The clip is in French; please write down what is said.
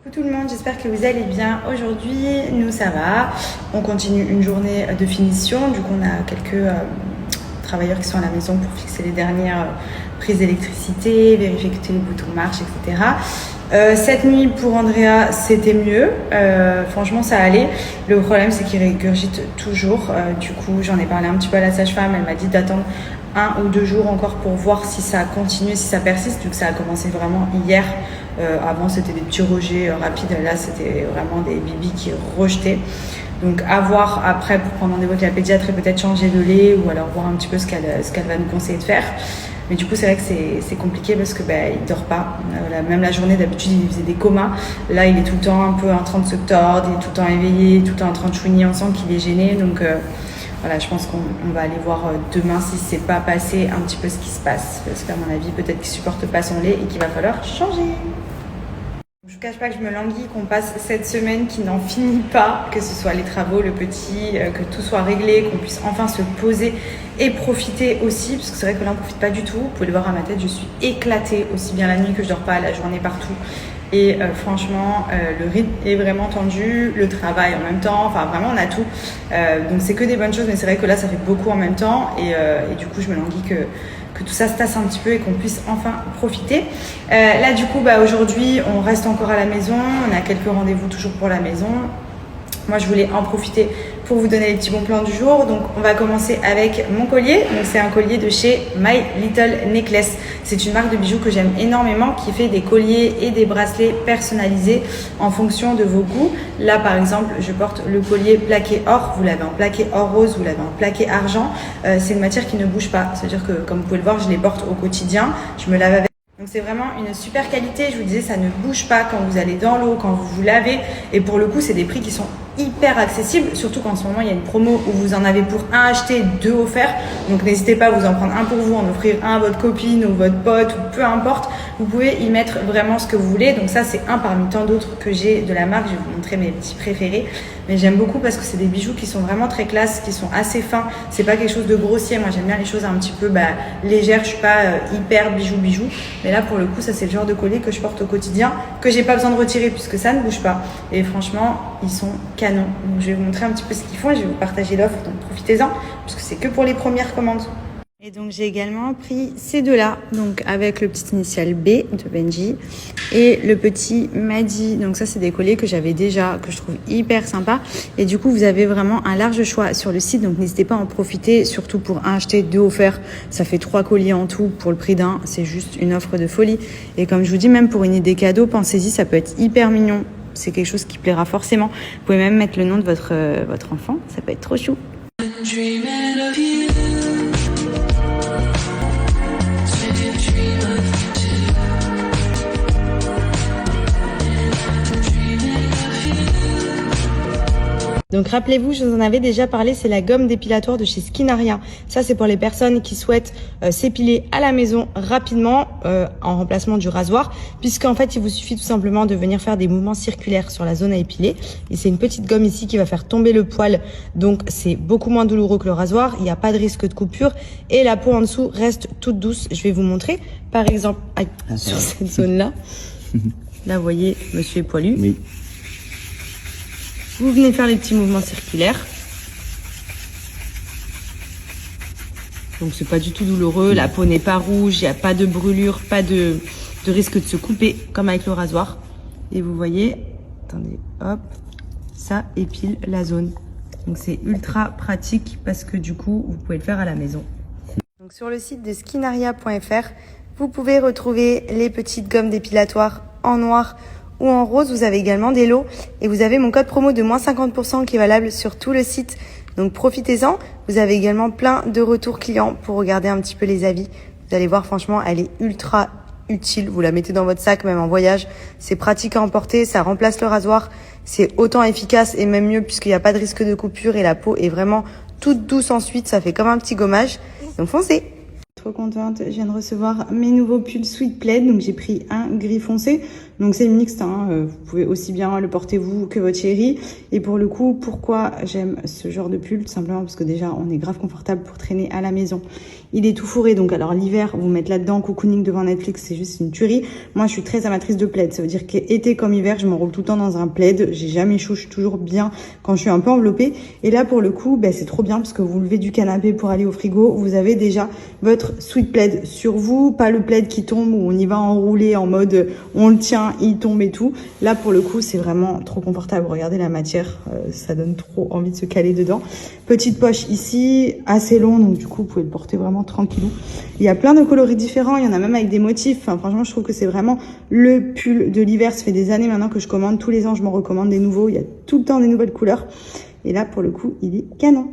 Coucou tout le monde, j'espère que vous allez bien. Aujourd'hui, nous ça va. On continue une journée de finition. Du coup, on a quelques travailleurs qui sont à la maison pour fixer les dernières prises d'électricité, vérifier que tous les boutons marchent, etc. Cette nuit pour Andrea, c'était mieux. Franchement, ça allait. Le problème, c'est qu'il régurgite toujours. Du coup, j'en ai parlé un petit peu à la sage-femme. Elle m'a dit d'attendre 1 ou 2 jours encore pour voir si ça continue, si ça persiste, vu que ça a commencé vraiment hier. Avant, c'était des petits rejets rapides. Là, c'était vraiment des bibis qui rejetaient. Donc, à voir après pour prendre rendez-vous avec la pédiatre et peut-être changer de lait ou alors voir un petit peu ce qu'elle va nous conseiller de faire. Mais du coup, c'est vrai que c'est compliqué parce que il dort pas. Même la journée, d'habitude, il faisait des comas. Là, il est tout le temps un peu en train de se tordre, il est tout le temps éveillé, tout le temps en train de chouiner. On sent qu'il est gêné. Donc, voilà, je pense qu'on va aller voir demain si c'est pas passé un petit peu ce qui se passe. Parce qu'à mon avis, peut-être qu'il supporte pas son lait et qu'il va falloir changer. Je vous cache pas que je me languis qu'on passe cette semaine qui n'en finit pas, que ce soit les travaux, le petit, que tout soit réglé, qu'on puisse enfin se poser et profiter aussi, parce que c'est vrai que là on profite pas du tout. Vous pouvez le voir à ma tête, je suis éclatée, aussi bien la nuit que je dors pas, la journée partout. Et franchement, le rythme est vraiment tendu, le travail en même temps, enfin vraiment on a tout. Donc c'est que des bonnes choses, mais c'est vrai que là ça fait beaucoup en même temps et du coup je me languis que tout ça se tasse un petit peu et qu'on puisse enfin profiter. Là du coup aujourd'hui on reste encore à la maison, on a quelques rendez-vous toujours pour la maison. Moi je voulais en profiter pour vous donner les petits bons plans du jour. Donc on va commencer avec mon collier. Donc c'est un collier de chez My Little Necklace. C'est une marque de bijoux que j'aime énormément qui fait des colliers et des bracelets personnalisés en fonction de vos goûts. Là par exemple je porte le collier plaqué or. Vous l'avez en plaqué or rose, vous l'avez en plaqué argent. C'est une matière qui ne bouge pas. C'est-à-dire que comme vous pouvez le voir je les porte au quotidien. Je me lave avec. Donc c'est vraiment une super qualité, je vous disais ça ne bouge pas quand vous allez dans l'eau, quand vous vous lavez et pour le coup c'est des prix qui sont hyper accessibles, surtout qu'en ce moment il y a une promo où vous en avez pour un acheté, 2 offerts, donc n'hésitez pas à vous en prendre un pour vous, en offrir un à votre copine ou votre pote ou peu importe, vous pouvez y mettre vraiment ce que vous voulez. Donc ça c'est un parmi tant d'autres que j'ai de la marque, je vais vous montrer mes petits préférés, mais j'aime beaucoup parce que c'est des bijoux qui sont vraiment très classe, qui sont assez fins, c'est pas quelque chose de grossier, moi j'aime bien les choses un petit peu légères, je suis pas hyper bijou, mais là pour le coup ça c'est le genre de collier que je porte au quotidien, que j'ai pas besoin de retirer puisque ça ne bouge pas et franchement ils sont canons. Donc je vais vous montrer un petit peu ce qu'ils font et je vais vous partager l'offre, donc profitez-en puisque c'est que pour les premières commandes. Et donc j'ai également pris ces deux-là, donc avec le petit initial B de Benji et le petit Madi. Donc ça c'est des colliers que j'avais déjà, que je trouve hyper sympa. Et du coup vous avez vraiment un large choix sur le site, donc n'hésitez pas à en profiter, surtout pour un acheter, 2 offerts. Ça fait 3 colliers en tout pour le prix d'un, c'est juste une offre de folie. Et comme je vous dis, même pour une idée cadeau, pensez-y, ça peut être hyper mignon. C'est quelque chose qui plaira forcément. Vous pouvez même mettre le nom de votre enfant, ça peut être trop chou. Donc rappelez-vous, je vous en avais déjà parlé, c'est la gomme dépilatoire de chez Skinaria. Ça c'est pour les personnes qui souhaitent s'épiler à la maison rapidement en remplacement du rasoir, puisqu'en fait il vous suffit tout simplement de venir faire des mouvements circulaires sur la zone à épiler. Et c'est une petite gomme ici qui va faire tomber le poil, donc c'est beaucoup moins douloureux que le rasoir, il n'y a pas de risque de coupure et la peau en dessous reste toute douce. Je vais vous montrer par exemple sur cette zone-là. Là vous voyez, monsieur est poilu. Oui. Vous venez faire les petits mouvements circulaires. Donc c'est pas du tout douloureux, la peau n'est pas rouge, il n'y a pas de brûlure, pas de risque de se couper comme avec le rasoir. Et vous voyez, attendez, hop, ça épile la zone. Donc c'est ultra pratique parce que du coup, vous pouvez le faire à la maison. Donc sur le site de skinaria.fr, vous pouvez retrouver les petites gommes dépilatoires en noir ou en rose. Vous avez également des lots et vous avez mon code promo de moins 50% qui est valable sur tout le site. Donc profitez-en. Vous avez également plein de retours clients pour regarder un petit peu les avis. Vous allez voir, franchement, elle est ultra utile. Vous la mettez dans votre sac, même en voyage. C'est pratique à emporter, ça remplace le rasoir. C'est autant efficace et même mieux puisqu'il n'y a pas de risque de coupure et la peau est vraiment toute douce ensuite. Ça fait comme un petit gommage. Donc foncez! Trop contente, je viens de recevoir mes nouveaux pulls Sweet Plaid, donc j'ai pris un gris foncé. Donc c'est mixte, hein. Vous pouvez aussi bien le porter vous que votre chéri. Et pour le coup, pourquoi j'aime ce genre de pull? Tout simplement parce que déjà, on est grave confortable pour traîner à la maison. Il est tout fourré, donc alors l'hiver, vous mettre là-dedans, cocooning devant Netflix, c'est juste une tuerie. Moi, je suis très amatrice de plaid. Ça veut dire qu'été comme hiver, je m'enroule tout le temps dans un plaid. J'ai jamais chaud, je suis toujours bien quand je suis un peu enveloppée. Et là, pour le coup, ben, c'est trop bien parce que vous levez du canapé pour aller au frigo. Vous avez déjà votre sweat plaid sur vous, pas le plaid qui tombe où on y va enrouler en mode on le tient, il tombe et tout. Là, pour le coup, c'est vraiment trop confortable. Regardez la matière, ça donne trop envie de se caler dedans. Petite poche ici, assez long, donc du coup, vous pouvez le porter vraiment tranquillou. Il y a plein de coloris différents, il y en a même avec des motifs. Enfin, franchement, je trouve que c'est vraiment le pull de l'hiver. Ça fait des années maintenant que je commande. Tous les ans, je m'en recommande des nouveaux. Il y a tout le temps des nouvelles couleurs. Et là, pour le coup, il est canon.